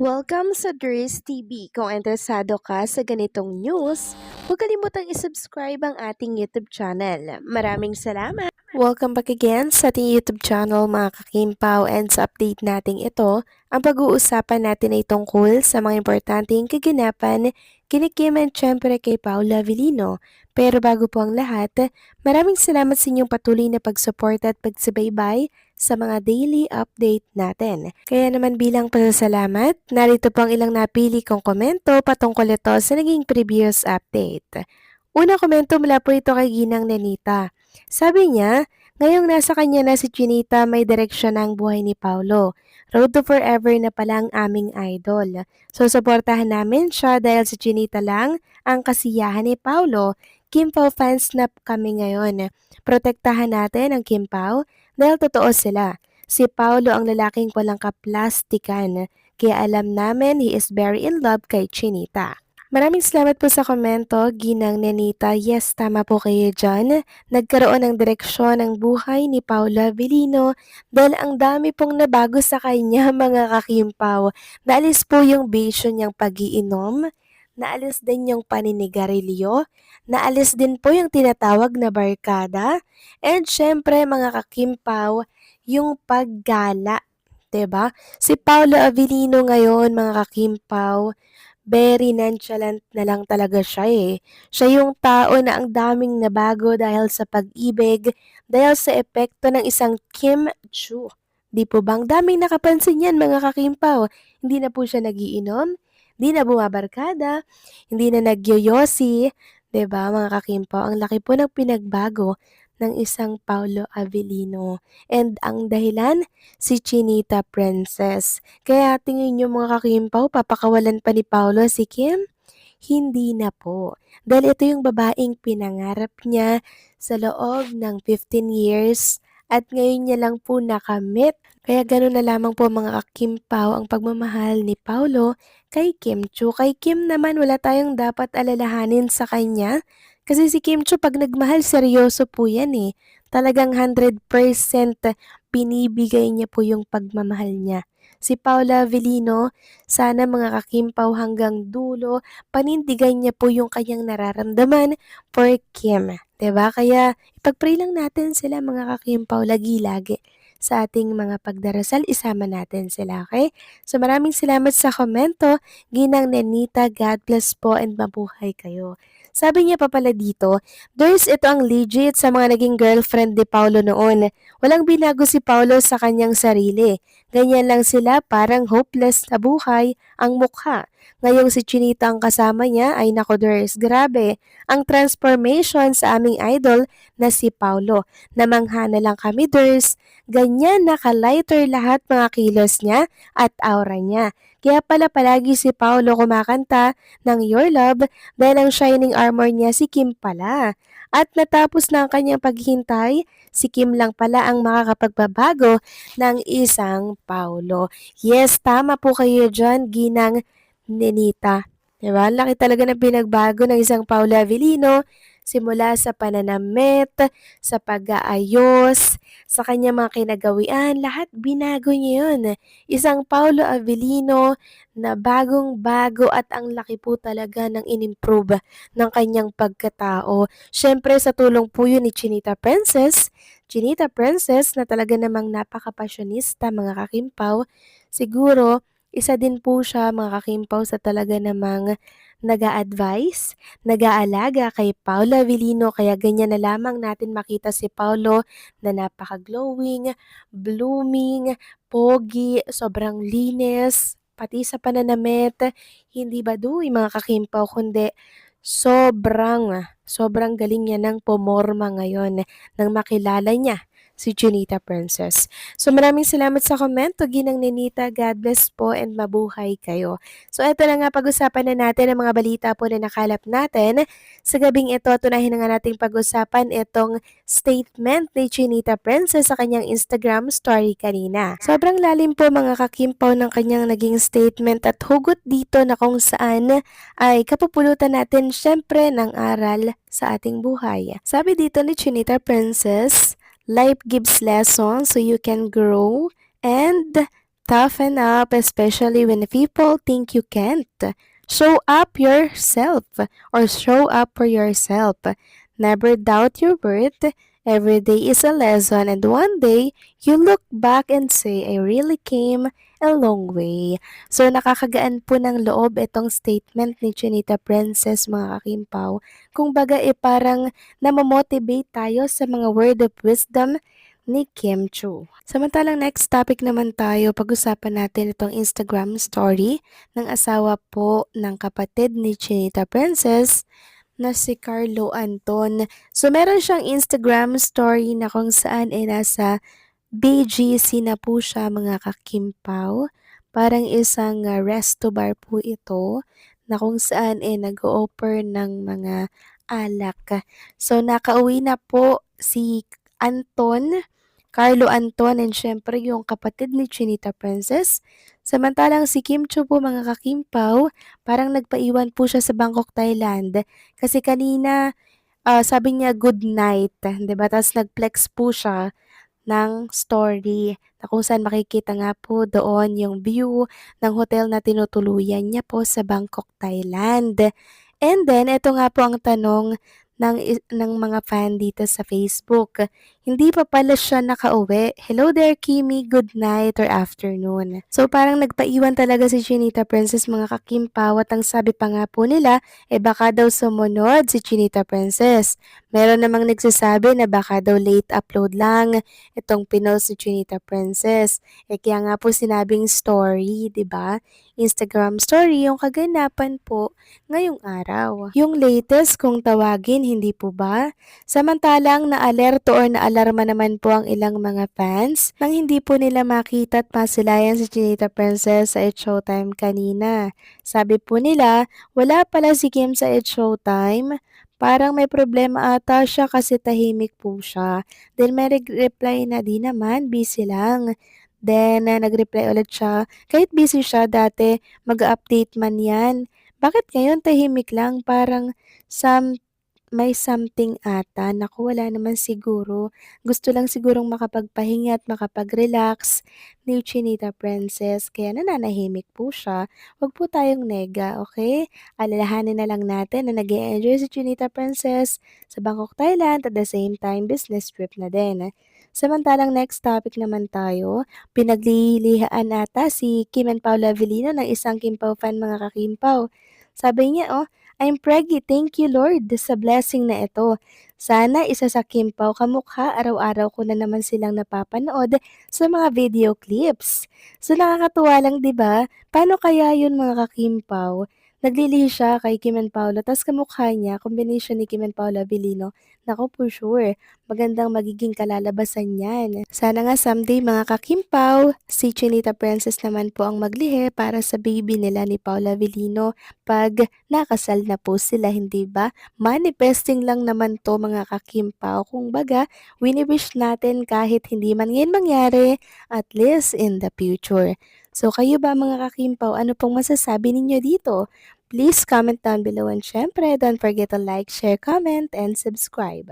Welcome sa Dries TV. Kung interesado ka sa ganitong news, huwag kalimutang isubscribe ang ating YouTube channel. Maraming salamat! Welcome back again sa ating YouTube channel mga kakimpaw, and sa update natin ito, ang pag-uusapan natin ay tungkol sa mga importanteng kaganapan kina Kim and syempre kay Paula Avellino. Pero bago po ang lahat, maraming salamat sa inyong patuloy na pagsuporta at pagsubaybay sa mga daily update natin. Kaya naman bilang pasasalamat, narito po ang ilang napili kong komento patungkol ito sa naging previous update. Una komento mula po ito kay Ginang Nenita. Sabi niya, ngayong nasa kanya na si Chinita, may direksyon ang buhay ni Paulo. Road to Forever na pala ang aming idol. So suportahan namin siya dahil si Chinita lang ang kasiyahan ni Paulo. Kim Pao fans na kami ngayon. Protektahan natin ang Kim Pao dahil totoo sila. Si Paulo ang lalaking walang kaplastikan, kaya alam namin he is very in love kay Chinita. Maraming salamat po sa komento, Ginang Nenita. Yes, tama po kayo dyan. Nagkaroon ng direksyon ang buhay ni Paula Avellino dahil ang dami pong nabago sa kanya mga kakimpaw. Naalis po yung vision niyang pag-iinom, naalis din yung paninigarilyo, naalis din po yung tinatawag na barkada, and syempre mga kakimpaw, yung paggala. 'Di ba? Si Paula Avellino ngayon mga kakimpaw, very nonchalant na lang talaga siya eh. Siya yung tao na ang daming nabago dahil sa pag-ibig, dahil sa epekto ng isang Kim Chu. Di po bang daming nakapansin yan mga kakimpaw? Hindi na po siya nagiinom, hindi na bumabarkada, hindi na nagyoyosi, 'di ba mga kakimpaw? Ang laki po ng pinagbago ng isang Paulo Avellino. And ang dahilan, si Chinita Princess. Kaya tingin nyo mga kakimpaw, papakawalan pa ni Paulo si Kim? Hindi na po. Dahil ito yung babaeng pinangarap niya sa loob ng 15 years at ngayon niya lang po nakamit. Kaya gano'n na lamang po mga kakimpaw ang pagmamahal ni Paulo kay Kim Chu. Kay Kim naman wala tayong dapat alalahanin sa kanya kasi si Kim Chu pag nagmahal seryoso po yan eh. Talagang 100% binibigay niya po yung pagmamahal niya. Si Paula Avellino, sana mga kakimpaw hanggang dulo, panindigan niya po yung kanyang nararamdaman for Kim. 'Di ba? Kaya ipag-pray lang natin sila mga kakimpaw lagi-lagi sa ating mga pagdarasal, isama natin sila, okay? So maraming salamat sa komento, Ginang Nenita, God bless po and mabuhay kayo. Sabi niya pa pala dito, there's ito ang legit sa mga naging girlfriend ni Paulo noon. Walang binago si Paulo sa kanyang sarili. Ganyan lang sila, parang hopeless na buhay ang mukha. Ngayong si Chinita ang kasama niya ay nako Ders, grabe. Ang transformation sa aming idol na si Paulo. Namangha na lang kami Ders. Ganyan naka-lighter lahat mga kilos niya at aura niya. Kaya pala palagi si Paulo kumakanta ng Your Love dahil ang shining armor niya si Kim pala. At natapos na ang kanyang paghihintay, si Kim lang pala ang makakapagbabago ng isang Paulo. Yes, tama po kayo dyan, Ginang Nenita. Diba? Laki talaga ng pinagbago ng isang Paulo Avellino simula sa pananamit, sa pag-aayos, sa kanyang mga kinagawian, lahat binago niya yun. Isang Paulo Avellino na bagong-bago at ang laki po talaga ng inimprove ng kanyang pagkatao. Siyempre sa tulong po yun ni Chinita Princess na talaga namang napaka-passionista mga kakimpaw. Siguro, isa din po siya mga kakimpaw sa talaga namang nag-a-advise, nag-aalaga kay Paolo Avellino kaya ganyan na lamang natin makita si Paolo na napaka-glowing, blooming, pogi, sobrang linis, pati sa pananamit, hindi baduy mga kakimpaw kundi sobrang galing niya ng pumorma ngayon nang makilala niya si Junita Princess. So maraming salamat sa komento, Ginang Nenita. God bless po and mabuhay kayo. So eto na nga, pag-usapan na natin ang mga balita po na nakalap natin. Sa gabing ito, tunahin na nga nating pag-usapan itong statement ni Junita Princess sa kanyang Instagram story kanina. Sobrang lalim po mga kakimpaw ng kanyang naging statement at hugot dito na kung saan ay kapupulutan natin syempre ng aral sa ating buhay. Sabi dito ni Junita Princess, life gives lessons so you can grow and Toughen up, especially when people think you can't. Show up yourself or show up for yourself. Never doubt your worth. Every day is a lesson, and one day you look back and say, I really came a long way. So nakakagaan po ng loob itong statement ni Chinita Princess mga kakimpaw. Kung baga parang namamotivate tayo sa mga word of wisdom ni Kim Chu. Samantalang next topic naman tayo, pag-usapan natin itong Instagram story ng asawa po ng kapatid ni Chinita Princess na si Carlo Anton. So meron siyang Instagram story na kung saan nasa BGC na po siya mga kakimpaw. Parang isang resto bar po ito na kung saan nag-o-offer ng mga alak. So nakauwi na po si Anton, Carlo Anton, and syempre yung kapatid ni Chinita Princess. Samantalang si Kim Chu po mga kakimpaw, parang nagpaiwan po siya sa Bangkok, Thailand. Kasi kanina, sabi niya good night, 'di ba? Tapos nag-flex po siya ng story na kung saan makikita nga po doon yung view ng hotel na tinutuluyan niya po sa Bangkok, Thailand. And then, ito nga po ang tanong ng mga fan dito sa Facebook. Hindi pa pala siya nakauwi. Hello there, Kimi. Good night or afternoon. So, parang nagpaiwan talaga si Chinita Princess mga kakimpaw at ang sabi pa nga po nila, baka daw sumunod si Chinita Princess. Meron namang nagsasabi na baka daw late upload lang itong pinost ni Chinita Princess. Kaya nga po sinabing story, 'di ba? Instagram story yung kaganapan po ngayong araw. Yung latest kung tawagin, hindi po ba? Samantalang na-alerto or na-alarma naman po ang ilang mga fans nang hindi po nila makita at masilayan si Chinita Princess sa It's Showtime kanina. Sabi po nila, wala pala si Kim sa It's Showtime. Parang may problema ata siya kasi tahimik po siya. Then may reply na di naman, busy lang. Then nag-reply ulit siya, kahit busy siya dati, mag-update man yan. Bakit ngayon tahimik lang? Parang may something ata. Naku, wala naman siguro. Gusto lang sigurong makapagpahinga at makapag-relax ni Chinita Princess. Kaya nananahimik po siya. Huwag po tayong nega, okay? Alalahanin na lang natin na nag-enjoy si Chinita Princess sa Bangkok, Thailand at the same time business trip na din. Samantalang next topic naman tayo, pinaglilihaan ata si Kim and Paula Avellino ng isang Kimpaw fan mga kakimpaw. Sabi niya, I'm preggy, thank you Lord sa blessing na ito. Sana isa sa Kimpaw kamukha, araw-araw ko na naman silang napapanood sa mga video clips. So nakakatuwa lang 'di ba? Paano kaya yun mga kakimpaw? Naglilihi siya kay Kim and Paula, tas kamukha niya, combination ni Kim and Paula Avellino. Naku, for sure, magandang magiging kalalabasan yan. Sana nga someday mga kakimpaw, si Chinita Princess naman po ang maglihi para sa baby nila ni Paula Avellino pag nakasal na po sila, hindi ba? Manifesting lang naman to mga kakimpaw. Kung baga, wini-wish natin kahit hindi man ngayon mangyari, at least in the future. So kayo ba mga kakimpaw, ano pong masasabi ninyo dito? Please comment down below and syempre don't forget to like, share, comment, and subscribe.